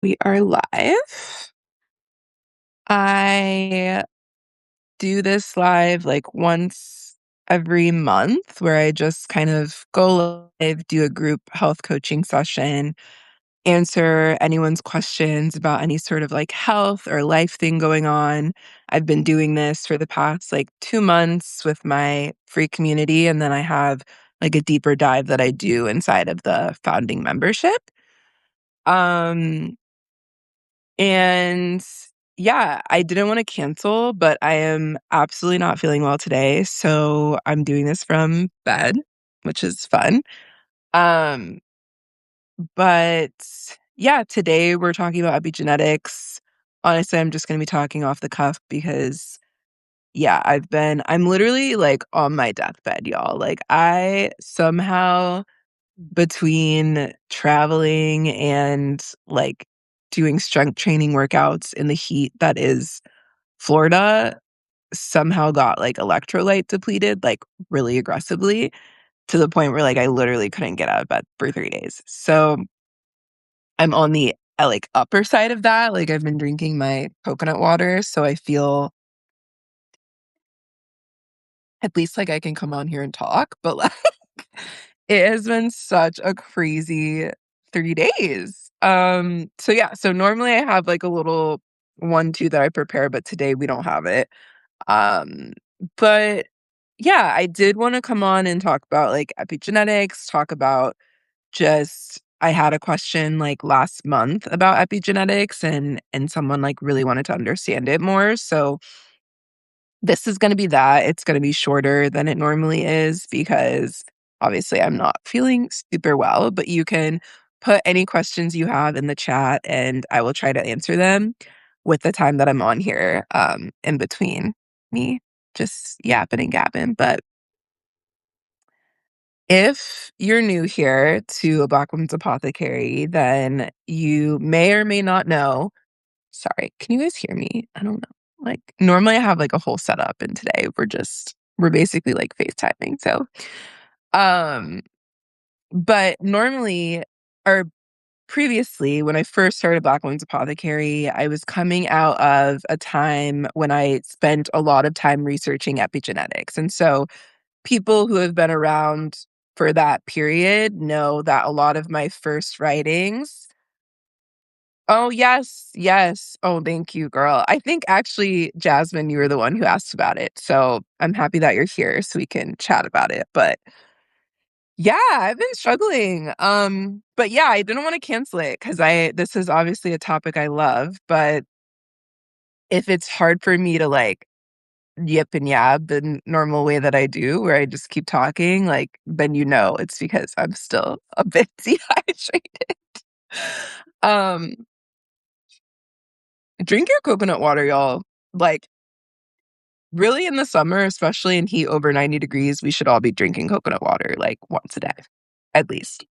We are live. I do this live like once every month where I just kind of go live, do a group health coaching session, answer anyone's questions about any sort of like health or life thing going on. I've been doing this for the past like 2 months with my free community, and then I have like a deeper dive that I do inside of the founding membership. Um, And yeah, I didn't want to cancel, but I am absolutely not feeling well today. So I'm doing this from bed, which is fun. Um, but yeah, today we're talking about epigenetics. Honestly, I'm just going to be talking off the cuff because yeah, I'm literally like on my deathbed, y'all. Like I somehow between traveling and like doing strength training workouts in the heat that is Florida, somehow got like electrolyte depleted like really aggressively to the point where like I literally couldn't get out of bed for 3 days. So I'm on the like upper side of that. Like I've been drinking my coconut water, so I feel at least like I can come on here and talk, but like it has been such a crazy 3 days. So yeah, so normally I have like a little 1-2 that I prepare, but today we don't have it. Um, but yeah, I did wanna come on and talk about like epigenetics, talk about just I had a question like last month about epigenetics and someone like really wanted to understand it more. So this is gonna be that. It's gonna be shorter than it normally is because obviously I'm not feeling super well, but you can put any questions you have in the chat and I will try to answer them with the time that I'm on here, in between me just yapping and gabbing. But if you're new here to A Black Woman's Apothecary, then you may or may not know. Sorry, can you guys hear me? I don't know. Like, normally I have, like, a whole setup, and today we're basically, like, FaceTiming, so, um, but normally or previously, when I first started Black Women's Apothecary, I was coming out of a time when I spent a lot of time researching epigenetics, and so people who have been around for that period know that a lot of my first writings. Oh, yes, yes. Oh, thank you, girl. I think actually, Jasmine, you were the one who asked about it, so I'm happy that you're here so we can chat about it, but yeah, I've been struggling, but yeah, I didn't wanna cancel it because I this is obviously a topic I love, but if it's hard for me to, like, yip and yab the normal way that I do, where I just keep talking, like, then you know it's because I'm still a bit dehydrated. Um, drink your coconut water, y'all. Like, really in the summer, especially in heat over 90 degrees, we should all be drinking coconut water, like, once a day, at least.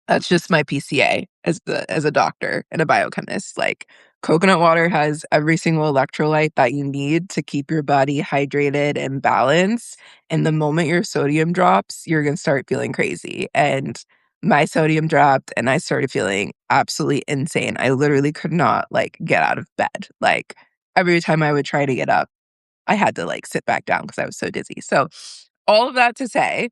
That's just my PCA as a doctor and a biochemist. Like, coconut water has every single electrolyte that you need to keep your body hydrated and balanced, and the moment your sodium drops, you're gonna start feeling crazy, and my sodium dropped, and I started feeling absolutely insane. I literally could not, like, get out of bed. Like, every time I would try to get up, I had to, like, sit back down because I was so dizzy. So, all of that to say,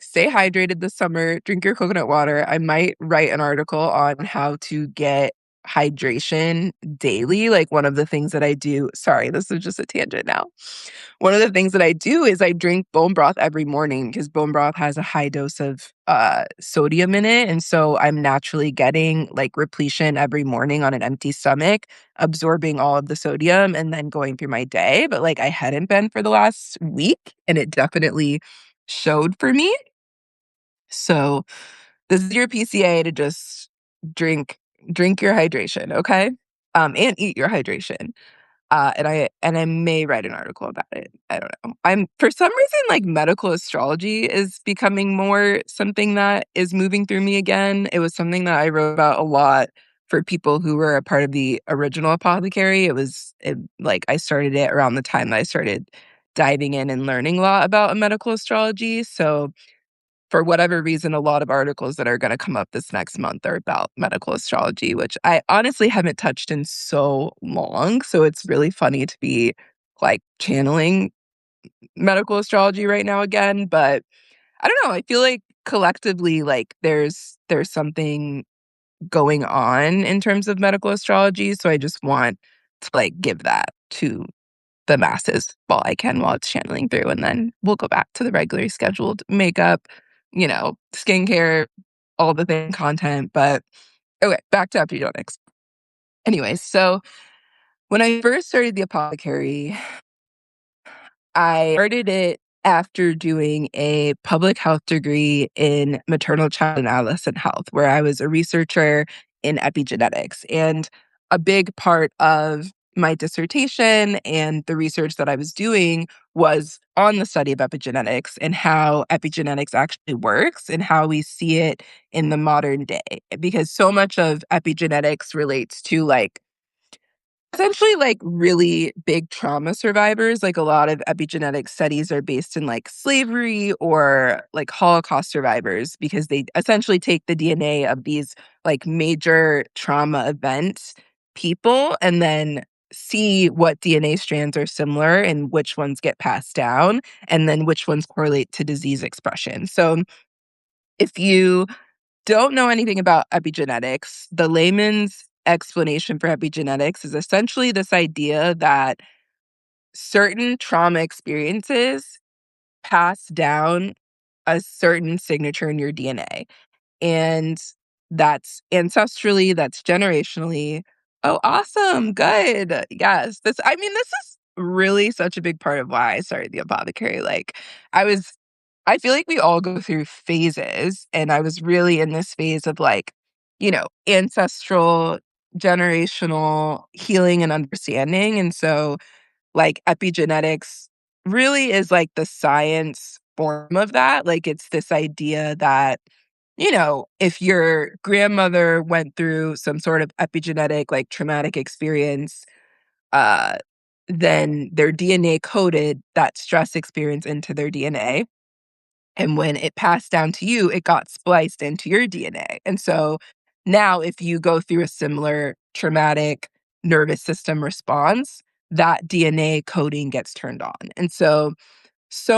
stay hydrated this summer, drink your coconut water. I might write an article on how to get hydration daily. Like one of the things that I do, sorry, this is just a tangent now. One of the things that I do is I drink bone broth every morning because bone broth has a high dose of sodium in it. And so I'm naturally getting like repletion every morning on an empty stomach, absorbing all of the sodium and then going through my day. But like I hadn't been for the last week and it definitely showed for me. So, this is your PCA to just drink drink your hydration, okay? And eat your hydration. And I may write an article about it. I don't know. I'm for some reason, like, medical astrology is becoming more something that is moving through me again. It was something that I wrote about a lot for people who were a part of the original apothecary. Like, I started it around the time that I started diving in and learning a lot about medical astrology, so for whatever reason, a lot of articles that are gonna come up this next month are about medical astrology, which I honestly haven't touched in so long, so it's really funny to be, like, channeling medical astrology right now again, but I don't know, I feel like collectively, like, there's something going on in terms of medical astrology, so I just want to, like, give that to the masses while I can, while it's channeling through, and then we'll go back to the regularly scheduled makeup, skincare, all the thing content, but okay, back to epigenetics. Anyways, so when I first started the apothecary, I started it after doing a public health degree in maternal, child, and adolescent health, where I was a researcher in epigenetics. And a big part of my dissertation and the research that I was doing was on the study of epigenetics and how epigenetics actually works and how we see it in the modern day. Because so much of epigenetics relates to essentially, really big trauma survivors, like, a lot of epigenetic studies are based in, slavery or, Holocaust survivors because they essentially take the DNA of these, major trauma event people and then see what DNA strands are similar and which ones get passed down, and then which ones correlate to disease expression. So, if you don't know anything about epigenetics, the layman's explanation for epigenetics is essentially this idea that certain trauma experiences pass down a certain signature in your DNA. And that's ancestrally, that's generationally. Oh, awesome. Good. Yes. This is really such a big part of why I started the apothecary. I was I feel like we all go through phases, and I was really in this phase of ancestral, generational healing and understanding. And so epigenetics really is like the science form of that. It's this idea that, if your grandmother went through some sort of epigenetic, traumatic experience, uh, then their DNA coded that stress experience into their DNA. And when it passed down to you, it got spliced into your DNA. And so now, if you go through a similar traumatic nervous system response, that DNA coding gets turned on. And so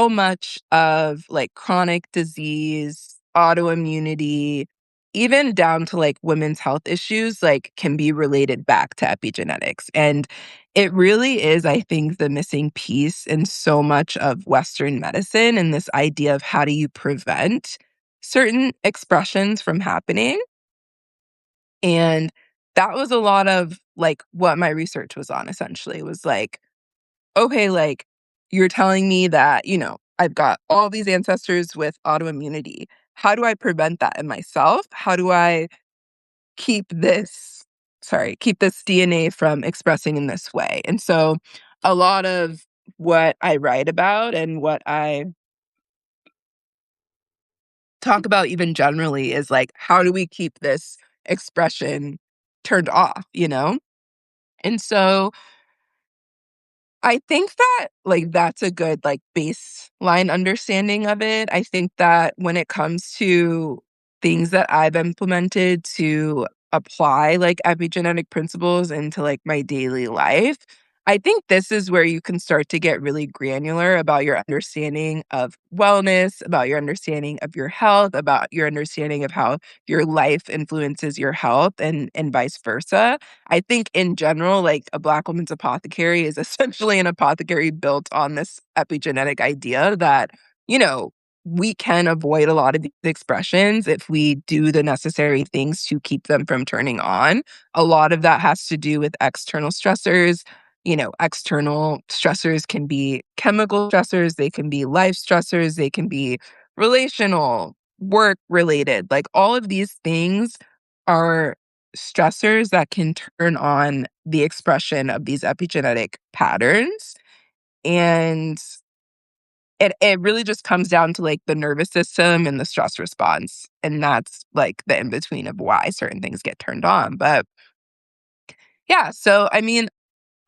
much of chronic disease, autoimmunity, even down to women's health issues, can be related back to epigenetics. And it really is, I think, the missing piece in so much of Western medicine and this idea of how do you prevent certain expressions from happening. And that was a lot of what my research was on, essentially, was okay, you're telling me that, I've got all these ancestors with autoimmunity. How do I prevent that in myself? How do I keep this, keep this DNA from expressing in this way? And so a lot of what I write about and what I talk about even generally is how do we keep this expression turned off, you know? And so I think that, that's a good, baseline understanding of it. I think that when it comes to things that I've implemented to apply, epigenetic principles into, my daily life, I think this is where you can start to get really granular about your understanding of wellness, about your understanding of your health, about your understanding of how your life influences your health, and vice versa. I think in general, a Black woman's apothecary is essentially an apothecary built on this epigenetic idea that, you know, we can avoid a lot of these expressions if we do the necessary things to keep them from turning on. A lot of that has to do with external stressors. External stressors can be chemical stressors, they can be life stressors, they can be relational, work related. All of these things are stressors that can turn on the expression of these epigenetic patterns. And it really just comes down to the nervous system and the stress response. And that's the in between of why certain things get turned on. But yeah, so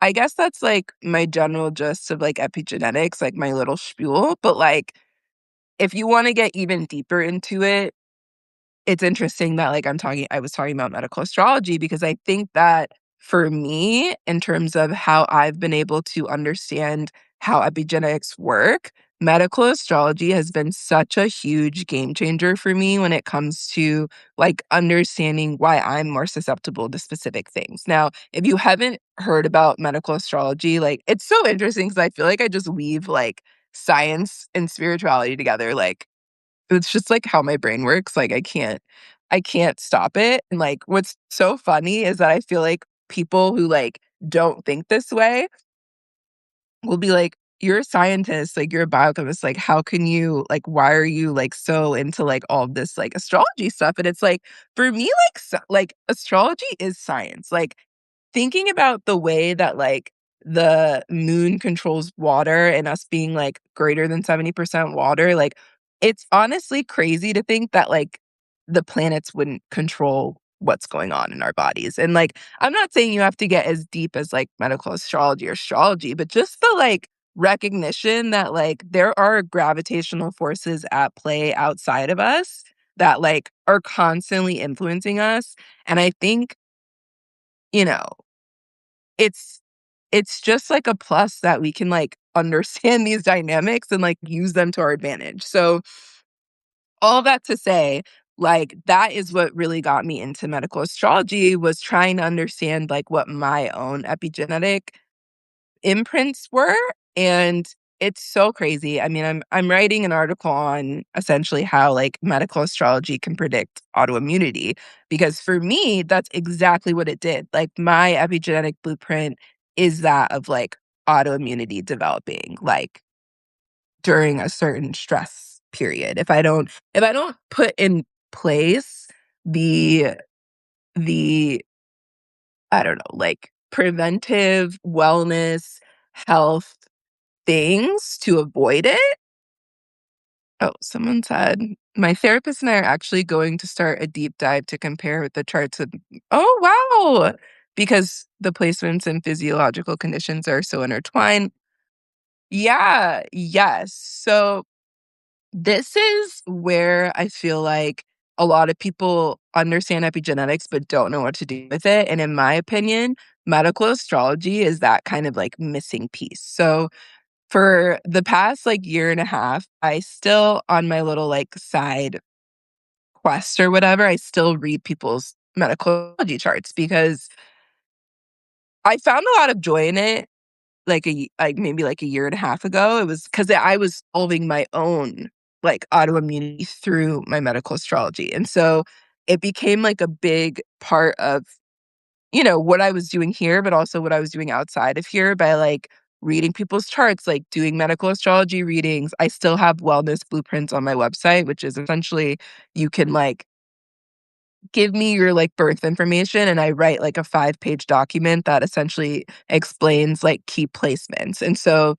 I guess that's my general gist of epigenetics, my little spiel. But if you wanna get even deeper into it, it's interesting that, like, I was talking about medical astrology because I think that for me, in terms of how I've been able to understand how epigenetics work, medical astrology has been such a huge game changer for me when it comes to, like, understanding why I'm more susceptible to specific things. Now, if you haven't heard about medical astrology, like, it's so interesting because I feel like I just weave, like, science and spirituality together, like, it's just, like, how my brain works, like, I can't stop it, and, like, what's so funny is that I feel like people who, like, don't think this way will be like, "You're a scientist, like, you're a biochemist, like, how can you like, why are you, like, so into, like, all of this, like, astrology stuff?" And it's like, for me, like, like, astrology is science, like, thinking about the way that, like, the moon controls water and us being, like, greater than 70% water, like, it's honestly crazy to think that, like, the planets wouldn't control what's going on in our bodies, and, like, I'm not saying you have to get as deep as, like, medical astrology or astrology, but just the, like, recognition that, like, there are gravitational forces at play outside of us that, like, are constantly influencing us, and I think, you know, it's it's just, like, a plus that we can, like, understand these dynamics and, like, use them to our advantage. So, all that to say, like, that is what really got me into medical astrology was trying to understand, like, what my own epigenetic imprints were, and it's so crazy. I mean, I'm writing an article on essentially how, like, medical astrology can predict autoimmunity, because for me, that's exactly what it did. Like, my epigenetic blueprint is that of, like, autoimmunity developing, like, during a certain stress period. If I don't put in place the the I don't know, like, preventive wellness, health things to avoid it. Oh, someone said, "My therapist and I are actually going to start a deep dive to compare the charts of." Oh, wow! Because the placements and physiological conditions are so intertwined. Yeah, yes. So this is where I feel like a lot of people understand epigenetics but don't know what to do with it, and in my opinion, medical astrology is that kind of, like, missing piece. So, for the past, like, year and a half, I still on my little, like, side quest or whatever, I still read people's medical astrology charts because I found a lot of joy in it like maybe like a year and a half ago. It was because I was solving my own, like, autoimmunity through my medical astrology, and so it became, like, a big part of, what I was doing here, but also what I was doing outside of here by, like, reading people's charts, like, doing medical astrology readings. I still have wellness blueprints on my website, which is essentially you can, like, give me your, like, birth information, and I write, like, a five-page document that essentially explains, like, key placements, and so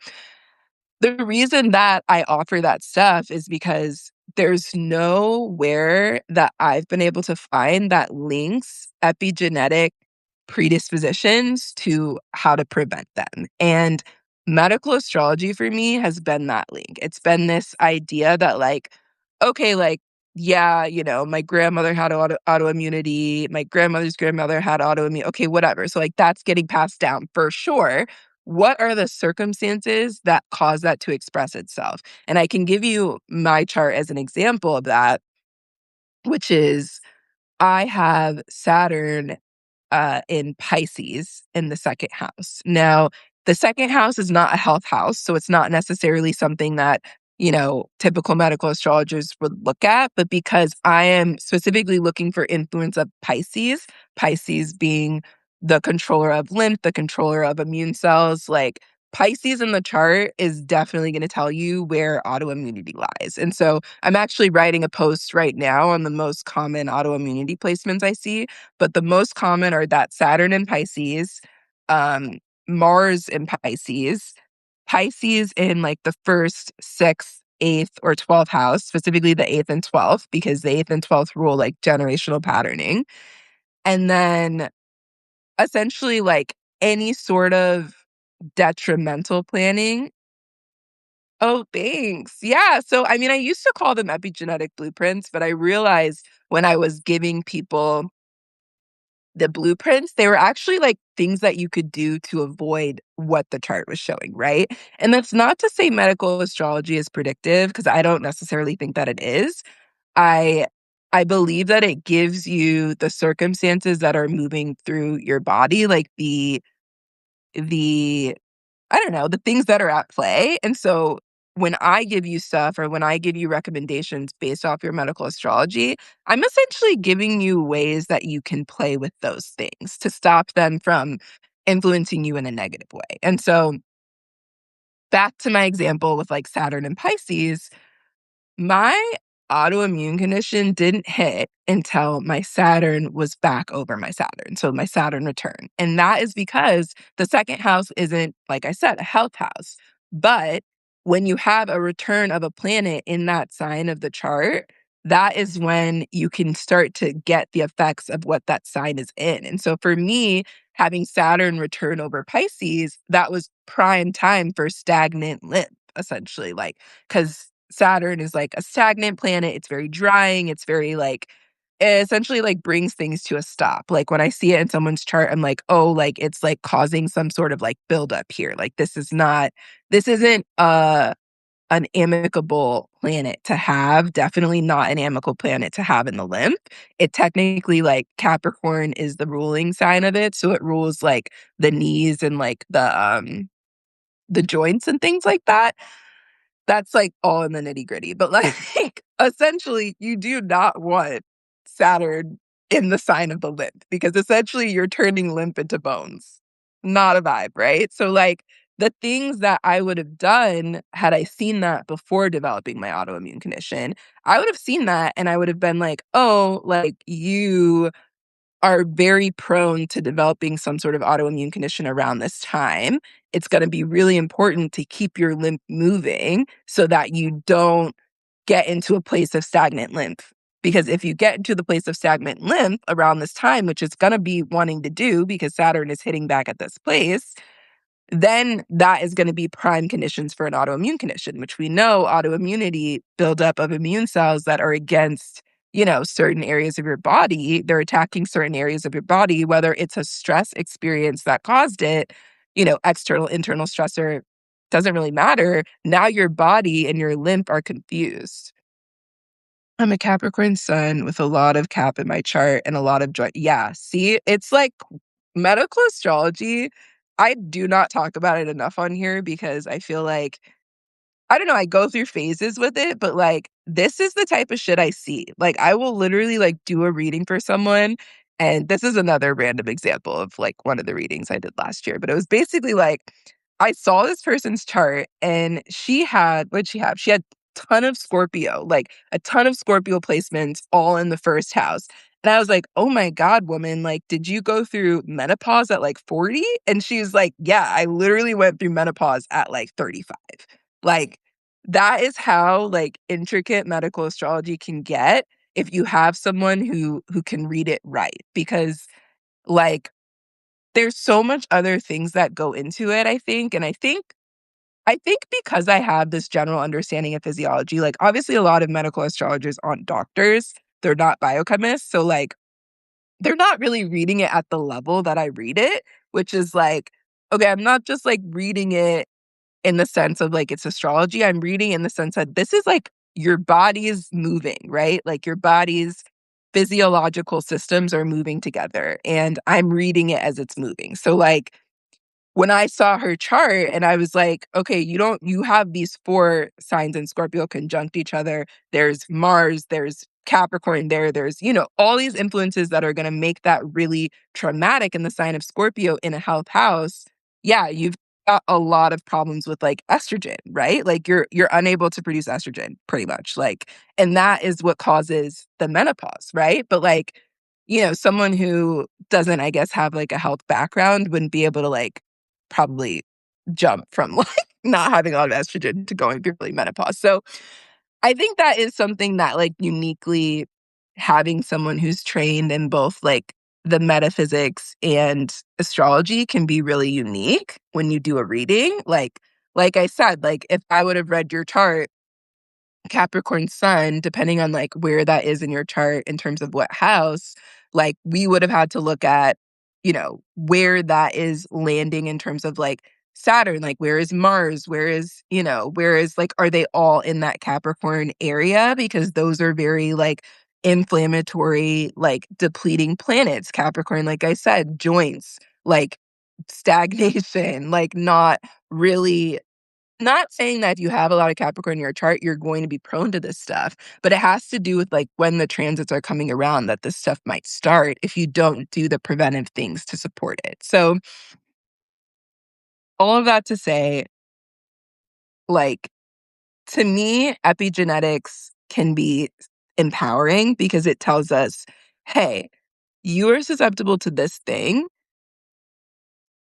the reason that I offer that stuff is because there's nowhere that I've been able to find that links epigenetic predispositions to how to prevent them, and medical astrology for me has been that link. It's been this idea that, like, okay, like, yeah, my grandmother had autoimmunity, my grandmother's grandmother had autoimmune okay, whatever, so, like, that's getting passed down for sure. What are the circumstances that cause that to express itself? And I can give you my chart as an example of that, which is I have Saturn in Pisces in the second house. Now, the second house is not a health house, so it's not necessarily something that, typical medical astrologers would look at. But because I am specifically looking for influence of Pisces, Pisces being the controller of lymph, the controller of immune cells, like Pisces in the chart is definitely going to tell you where autoimmunity lies. And so I'm actually writing a post right now on the most common autoimmunity placements I see, but the most common are that Saturn in Pisces, um, Mars in Pisces, Pisces in, like, the 1st, 6th, 8th, or 12th house, specifically the 8th and 12th, because the 8th and 12th rule, like, generational patterning. And then, essentially, like, any sort of detrimental planning. Oh, thanks. Yeah, so, I mean, I used to call them epigenetic blueprints, but I realized when I was giving people the blueprints, they were actually, like, things that you could do to avoid what the chart was showing, right? And that's not to say medical astrology is predictive, because I don't necessarily think that it is. I I believe that it gives you the circumstances that are moving through your body, like, the I don't know, the things that are at play, and so when I give you stuff or when I give you recommendations based off your medical astrology, I'm essentially giving you ways that you can play with those things to stop them from influencing you in a negative way, and so back to my example with, like, Saturn and Pisces, my autoimmune condition didn't hit until my Saturn was back over my Saturn, so my Saturn return, and that is because the 2nd house isn't, like I said, a health house, but when you have a return of a planet in that sign of the chart, that is when you can start to get the effects of what that sign is in, and so for me, having Saturn return over Pisces, that was prime time for stagnant lymph, essentially, like, because Saturn is like a stagnant planet. It's very drying. It's very like it essentially like brings things to a stop. Like when I see it in someone's chart, I'm like, oh, like it's like causing some sort of like buildup here. Like this isn't an amicable planet to have. Definitely not an amicable planet to have in the lymph. It technically like Capricorn is the ruling sign of it. So it rules like the knees and like the joints and things like that. That's, like, all in the nitty-gritty, but, like, essentially, you do not want Saturn in the sign of the lymph because essentially you're turning lymph into bones. Not a vibe, right? So, like, the things that I would have done had I seen that before developing my autoimmune condition, I would have seen that and I would have been like, "Oh, like, you are very prone to developing some sort of autoimmune condition around this time. It's gonna be really important to keep your lymph moving so that you don't get into a place of stagnant lymph. Because if you get into the place of stagnant lymph around this time, which it's gonna be wanting to do because Saturn is hitting back at this place, then that is gonna be prime conditions for an autoimmune condition, which we know autoimmunity, buildup of immune cells that are against, certain areas of your body. They're attacking certain areas of your body, whether it's a stress experience that caused it, external, internal stressor, doesn't really matter. Now your body and your lymph are confused. I'm a Capricorn sun with a lot of Cap in my chart and a lot of joy. Yeah, see, it's like medical astrology. I do not talk about it enough on here because I feel like I don't know, I go through phases with it, but, like, this is the type of shit I see. Like, I will literally, like, do a reading for someone, and this is another random example of, like, one of the readings I did last year, but it was basically, like, I saw this person's chart, and she had what'd she have? She had ton of Scorpio, like, a ton of Scorpio placements all in the 1st house, and I was like, "Oh my god, woman, like, did you go through menopause at, like, 40?" And she was like, "Yeah, I literally went through menopause at, like, 35." Like, that is how, like, intricate medical astrology can get if you have someone who can read it right, because, like, there's so much other things that go into it, I think, and I think because I have this general understanding of physiology, like, obviously, a lot of medical astrologers aren't doctors, they're not biochemists, so, like, they're not really reading it at the level that I read it, which is like, okay, I'm not just, like, reading it in the sense of, like, it's astrology, I'm reading in the sense that this is, like, your body is moving, right? Like, your body's physiological systems are moving together, and I'm reading it as it's moving. So, like, when I saw her chart and I was like, "Okay, you have these 4 signs in Scorpio conjunct each other. There's Mars, there's Capricorn there's, all these influences that are gonna make that really traumatic in the sign of Scorpio in a health house." Yeah, you've got a lot of problems with, like, estrogen, right? Like, you're unable to produce estrogen pretty much, like, and that is what causes the menopause, right? But, like, someone who doesn't, I guess, have, like, a health background wouldn't be able to, like, probably jump from, like, not having a lot of estrogen to going through, like, menopause. So, I think that is something that, like, uniquely having someone who's trained in both, like, the metaphysics and astrology can be really unique when you do a reading. Like, like I said, like, if I would have read your chart, Capricorn sun, depending on, like, where that is in your chart in terms of what house, like, we would have had to look at, where that is landing in terms of, like, Saturn, like, where is Mars? Where is, like, are they all in that Capricorn area? Because those are very, like, inflammatory, like, depleting planets. Capricorn, like I said, joints, like, stagnation, like, not saying that if you have a lot of Capricorn in your chart, you're going to be prone to this stuff, but it has to do with, like, when the transits are coming around that this stuff might start if you don't do the preventive things to support it. So, all of that to say, like, to me, epigenetics can be empowering because it tells us, "Hey, you are susceptible to this thing,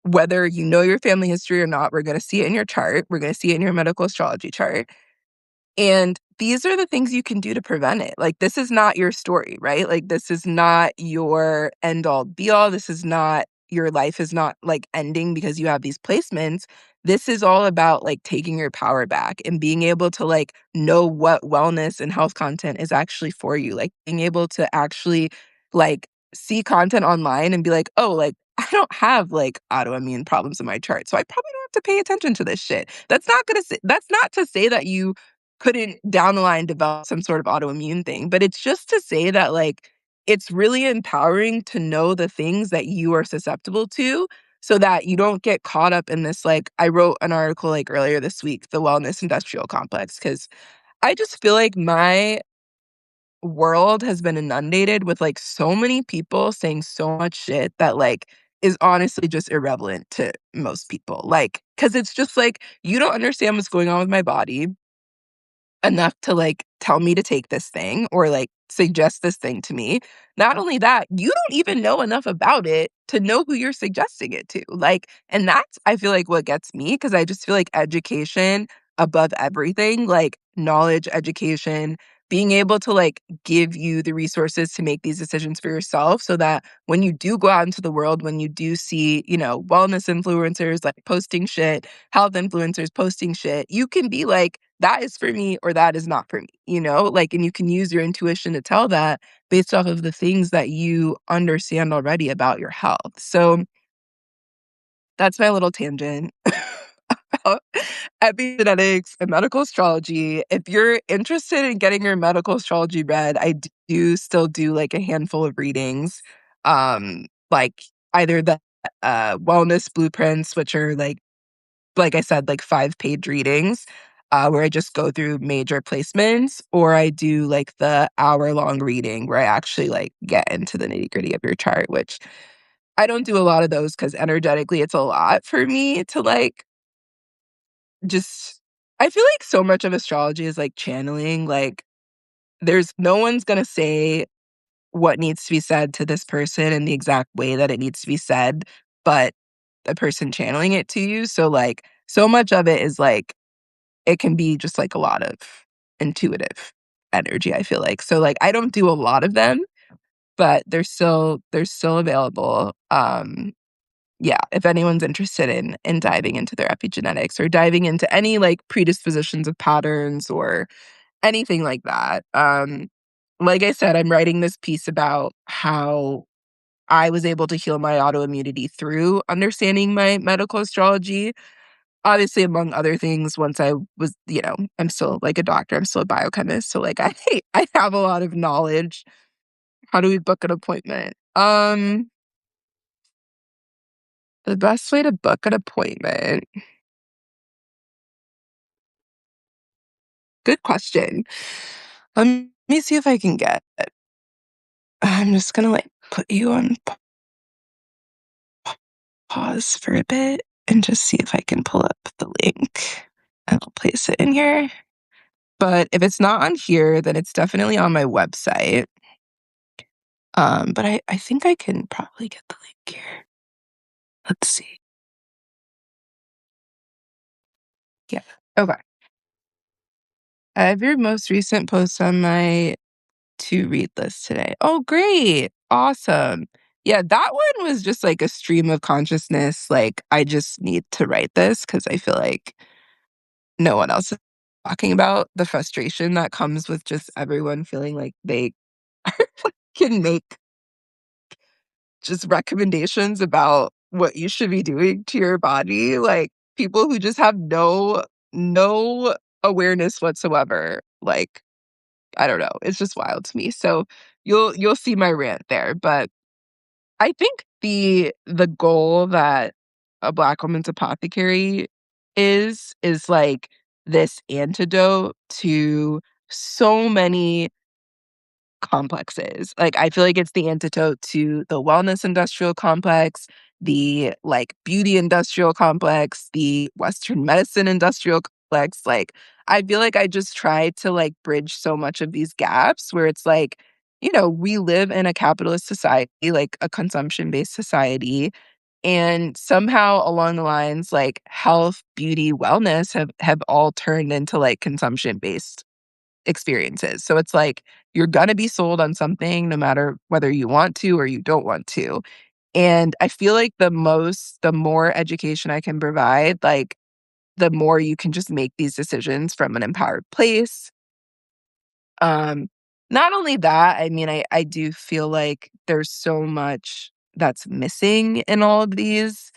whether you know your family history or not, we're gonna see it in your chart, we're gonna see it in your medical astrology chart. And these are the things you can do to prevent it. Like, this is not your story, right? Like, this is not your end all be all. This is not your life is not like ending because you have these placements. This is all about like taking your power back and being able to like know what wellness and health content is actually for you. Like, being able to actually like see content online and be like, oh, like, I don't have like autoimmune problems in my chart. So I probably don't have to pay attention to this shit. That's not to say that you couldn't down the line develop some sort of autoimmune thing. But it's just to say that, like, it's really empowering to know the things that you are susceptible to so that you don't get caught up in this. Like, I wrote an article like earlier this week, the wellness industrial complex, because I just feel like my world has been inundated with like so many people saying so much shit that like is honestly just irrelevant to most people. Like, because it's just like, you don't understand what's going on with my body enough to, like, tell me to take this thing or, like, suggest this thing to me. Not only that, you don't even know enough about it to know who you're suggesting it to. Like, and that's, I feel like, what gets me because I just feel like education above everything, like, knowledge, education, being able to, like, give you the resources to make these decisions for yourself so that when you do go out into the world, when you do see, wellness influencers, like, posting shit, health influencers posting shit, you can be like, that is for me or that is not for me, Like, and you can use your intuition to tell that based off of the things that you understand already about your health. So that's my little tangent about epigenetics and medical astrology. If you're interested in getting your medical astrology read, I do still do like a handful of readings. Like either the wellness blueprints, which are like I said, like 5-page readings, where I just go through major placements, or I do like the hour-long reading where I actually like get into the nitty-gritty of your chart, which I don't do a lot of those because energetically it's a lot for me to like just I feel like so much of astrology is like channeling. Like, there's no one's gonna say what needs to be said to this person in the exact way that it needs to be said, but the person channeling it to you. So like so much of it is like it can be just, like, a lot of intuitive energy, I feel like. So, like, I don't do a lot of them, but they're still available. Yeah, if anyone's interested in diving into their epigenetics or diving into any, like, predispositions of patterns or anything like that. Like I said, I'm writing this piece about how I was able to heal my autoimmunity through understanding my medical astrology. Obviously, among other things, once I was, I'm still like a doctor, I'm still a biochemist, so, like, I have a lot of knowledge. How do we book an appointment? The best way to book an appointment, good question. Let me see if I can get it. I'm just gonna, like, put you on pause for a bit and just see if I can pull up the link, and I'll place it in here. But if it's not on here, then it's definitely on my website. But I think I can probably get the link here. Let's see. Yeah. Okay. I have your most recent post on my to read list today. Oh, great. Awesome. Yeah, that one was just like a stream of consciousness. Like, I just need to write this because I feel like no one else is talking about the frustration that comes with just everyone feeling like they can make just recommendations about what you should be doing to your body, like, people who just have no awareness whatsoever, like, I don't know, it's just wild to me, so you'll see my rant there, but I think the goal that a Black woman's apothecary is, like, this antidote to so many complexes. Like, I feel like it's the antidote to the wellness industrial complex, the, like, beauty industrial complex, the Western medicine industrial complex. Like, I feel like I just try to, like, bridge so much of these gaps where it's like, we live in a capitalist society, like a consumption-based society, and somehow along the lines, like, health, beauty, wellness have all turned into, like, consumption-based experiences. So it's like you're gonna be sold on something no matter whether you want to or you don't want to. And I feel like the more education I can provide, like, the more you can just make these decisions from an empowered place. Um, Not only that, I mean, I do feel like there's so much that's missing in all of these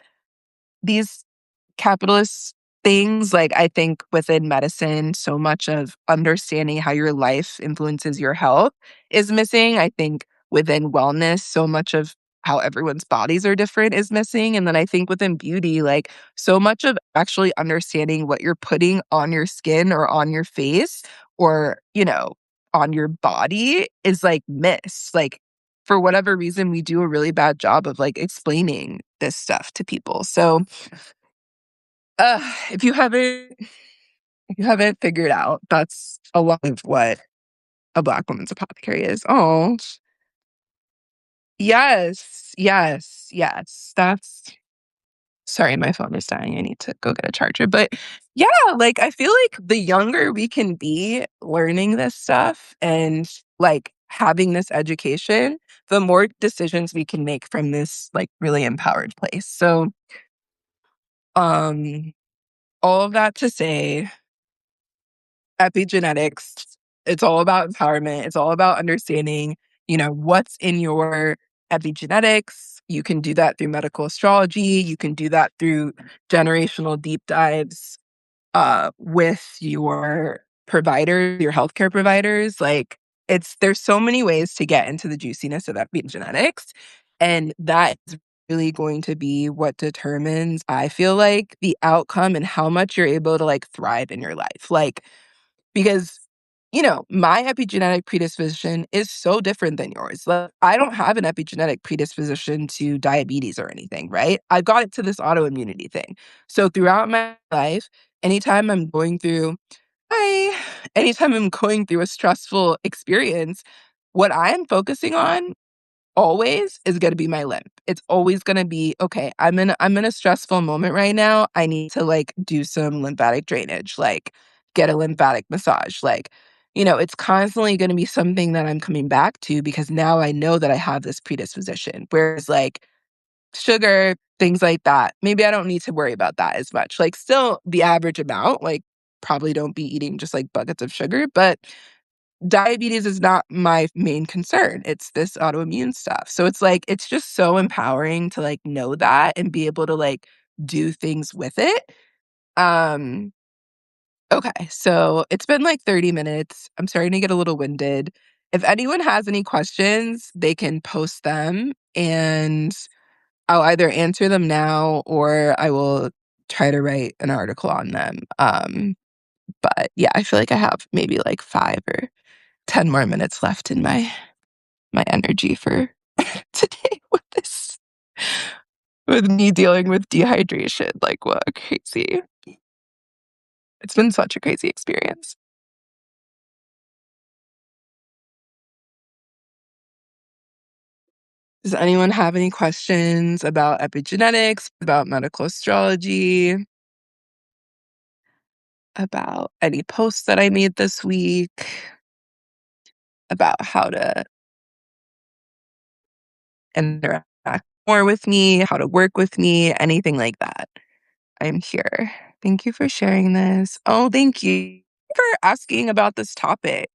capitalist things. Like, I think within medicine, so much of understanding how your life influences your health is missing. I think within wellness, so much of how everyone's bodies are different is missing. And then I think within beauty, like, so much of actually understanding what you're putting on your skin or on your face or, on your body is like missed. Like, for whatever reason, we do a really bad job of like explaining this stuff to people. So, if you haven't figured out, that's a lot of what a Black woman's apothecary is. Oh, yes, yes, yes. That's sorry, my phone is dying. I need to go get a charger. But yeah, like, I feel like the younger we can be learning this stuff and like having this education, the more decisions we can make from this like really empowered place. So, um, all of that to say, epigenetics, it's all about empowerment. It's all about understanding, what's in your epigenetics. You can do that through medical astrology. You can do that through generational deep dives with your providers, your healthcare providers. Like, there's so many ways to get into the juiciness of epigenetics. And that is really going to be what determines, I feel like, the outcome and how much you're able to like thrive in your life. Like, because, my epigenetic predisposition is so different than yours. Like, I don't have an epigenetic predisposition to diabetes or anything, right? I've got it to this autoimmunity thing. So throughout my life, anytime I'm going through hi, anytime I'm going through a stressful experience, what I'm focusing on always is gonna be my lymph. It's always gonna be, "Okay, I'm in a stressful moment right now. I need to, like, do some lymphatic drainage, like, get a lymphatic massage." Like, it's constantly gonna be something that I'm coming back to because now I know that I have this predisposition. Whereas, like, sugar, things like that, maybe I don't need to worry about that as much. Like, still the average amount, like, probably don't be eating just, like, buckets of sugar, but diabetes is not my main concern. It's this autoimmune stuff. So it's like, it's just so empowering to like know that and be able to like do things with it. Um, okay. So it's been like 30 minutes. I'm starting to get a little winded. If anyone has any questions, they can post them and I'll either answer them now or I will try to write an article on them. But yeah, I feel like I have maybe like 5 or 10 more minutes left in my energy for today with me dealing with dehydration. Like, what crazy. It's been such a crazy experience. Does anyone have any questions about epigenetics, about medical astrology, about any posts that I made this week, about how to interact more with me, how to work with me, anything like that? I'm here. Thank you for sharing this. Oh, thank you for asking about this topic.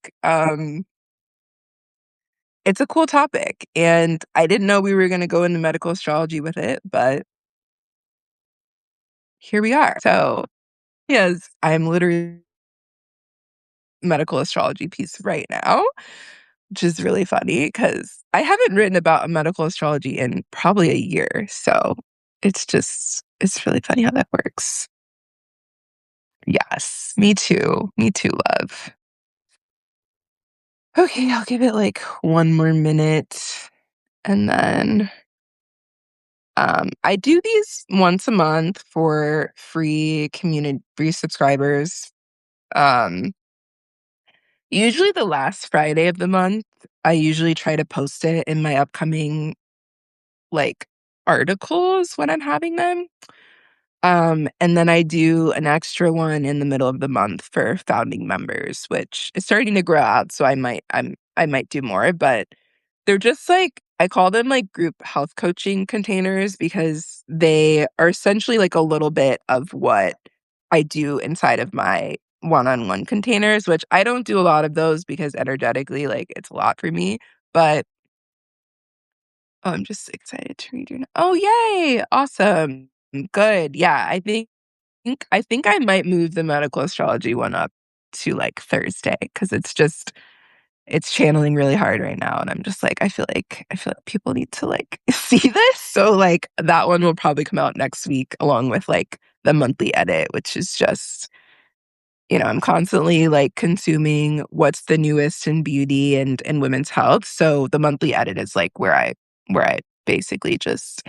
It's a cool topic, and I didn't know we were gonna go into medical astrology with it, but here we are. So, yes, I'm literally medical astrology piece right now, which is really funny because I haven't written about a medical astrology in probably a year. So it's really funny how that works. Yes, me too. Me too, love. Okay, I'll give it like one more minute and then I do these once a month for free subscribers. Um Usually the last Friday of the month, I usually try to post it in my upcoming like articles when I'm having them. And then I do an extra one in the middle of the month for founding members, which is starting to grow out, so I might do more, but they're just like I call them like group health coaching containers because they are essentially like a little bit of what I do inside of my one-on-one containers, which I don't do a lot of those because energetically, like, it's a lot for me, but I'm just excited to read your oh, yay! Awesome. Good. Yeah, I think I might move the medical astrology one up to, like, Thursday because it's channeling really hard right now, and I'm just like, I feel like people need to, like, see this, so, like, that one will probably come out next week along with, like, the monthly edit, which is just I'm constantly, like, consuming what's the newest in beauty and women's health, so the monthly edit is, like, where I basically just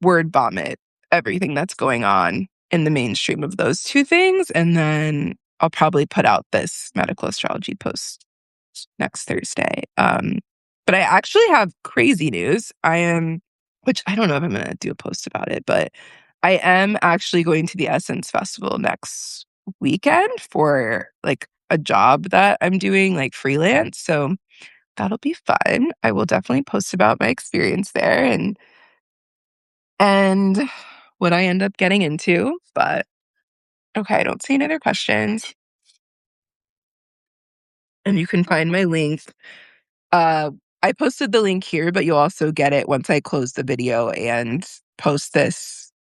word vomit everything that's going on in the mainstream of those two things, and then I'll probably put out this medical astrology post next Thursday. But I actually have crazy news. Which I don't know if I'm gonna do a post about it, but I am actually going to the Essence Festival next weekend for like a job that I'm doing, like freelance. So that'll be fun. I will definitely post about my experience there and what I end up getting into. But okay, I don't see any other questions. And you can find my link. Uh, I posted the link here, but you'll also get it once I close the video and post this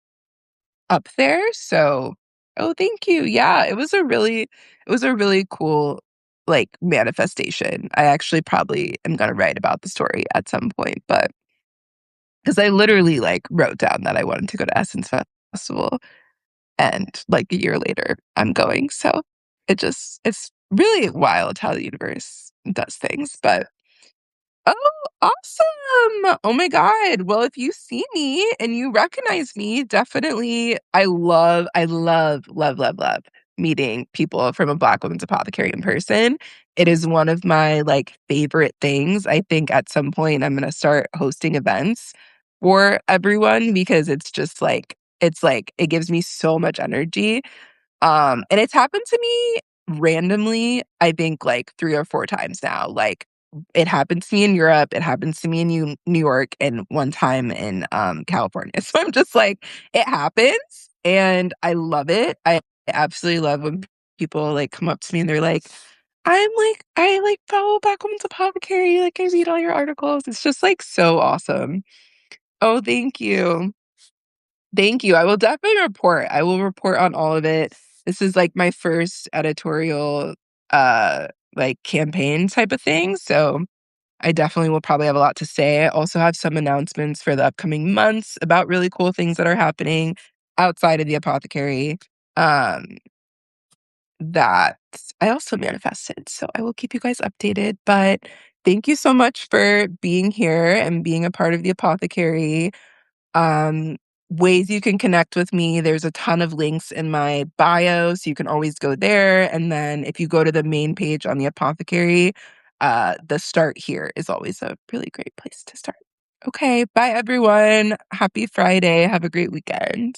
up there. So, oh, thank you. Yeah, it was a really cool like manifestation. I actually probably am going to write about the story at some point, but because I literally like wrote down that I wanted to go to Essence Festival and like a year later I'm going. So it's really wild how the universe does things, but oh, awesome. Oh my god. Well, if you see me and you recognize me, definitely love meeting people from a Black Women's Apothecary in person. It is one of my, like, favorite things. I think at some point I'm gonna start hosting events for everyone because it's like it gives me so much energy and it's happened to me randomly, I think, like, 3 or 4 times now, like, it happened to me in Europe, it happens to me in New York, and one time in, California, so I'm just like, it happens, and I love it. I absolutely love when people, like, come up to me and they're like, I, like, follow Black Women's Apothecary, like, I read all your articles." It's just, like, so awesome. Oh, thank you. Thank you. I will definitely report. I will report on all of it. This is like my first editorial uh like campaign type of thing. So I definitely will probably have a lot to say. I also have some announcements for the upcoming months about really cool things that are happening outside of the apothecary um that I also manifested. So I will keep you guys updated. But thank you so much for being here and being a part of the apothecary. Um, Ways you can connect with me, there's a ton of links in my bio, so you can always go there, and then if you go to the main page on the apothecary, the start here is always a really great place to start. Okay, bye everyone. Happy Friday. Have a great weekend.